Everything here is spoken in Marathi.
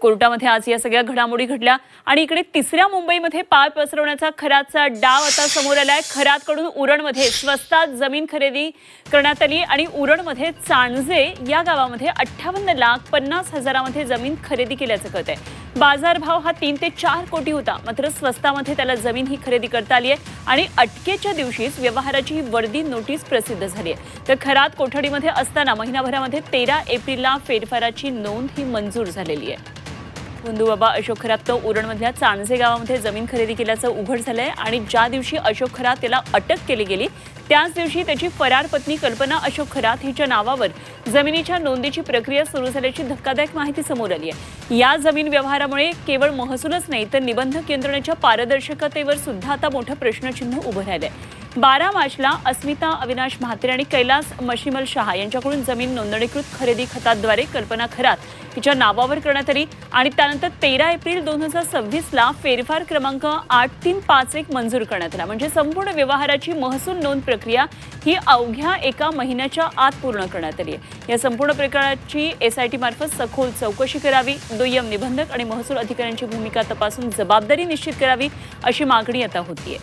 कोर्टामध्ये आज या सगळ्या घडामोडी घडल्या आणि इकडे तिसऱ्या मुंबईमध्ये पाळ पसरवण्याचा खरातचा डाव आता समोर आलाय। खरातकडून उरणमध्ये स्वस्तात जमीन खरेदी करण्यात आली आणि उरणमध्ये चांजे या गावामध्ये 58,50,000मध्ये जमीन खरेदी केल्याचं कळतंय। बाजारभाव हा 3 ते 4 कोटी होता, मात्र स्वस्तामध्ये त्याला जमीन ही खरेदी करता आली आहे आणि अटकेच्या दिवशीच व्यवहाराची ही वर्दी नोटीस प्रसिद्ध झाली आहे। तर खरात कोठडीमध्ये असताना महिनाभरामध्ये 13 एप्रिलला फेरफाराची नोंद ही मंजूर झालेली आहे। बंधुबाबा अशोक खरात उरणमधल्या चांजे गावामध्ये जमीन खरेदी केल्याचं उघड झालंय आणि ज्या दिवशी अशोक खरात याला अटक केली गेली त्याच दिवशी त्याची फरार पत्नी कल्पना अशोक खरात हिच्या नावावर जमिनीच्या नोंदीची प्रक्रिया सुरू झाल्याची धक्कादायक माहिती समोर आली आहे। या जमीन व्यवहारामुळे केवळ महसूलच नाही तर निबंधक यंत्रणेच्या पारदर्शकतेवर सुद्धा आता मोठं प्रश्नचिन्ह उभं राहिलंय। 12 मार्चला अस्मिता अविनाश म्हात्रे आणि कैलास मशिमल शहा यांच्याकडून जमीन नोंदणीकृत खरेदी खताद्वारे कल्पना खरात हिच्या नावावर करण्यात आली आणि त्यानंतर 13 एप्रिल 2026ला फेरफार क्रमांक 8351 मंजूर करण्यात आला। म्हणजे संपूर्ण व्यवहाराची महसूल नोंद प्रक्रिया ही अवघ्या एका महिन्याच्या आत पूर्ण करण्यात आली आहे। या संपूर्ण प्रकरणाची SIT मार्फत सखोल चौकशी करावी, दुय्यम निबंधक आणि महसूल अधिकाऱ्यांची भूमिका तपासून जबाबदारी निश्चित करावी अशी मागणी आता होतीये।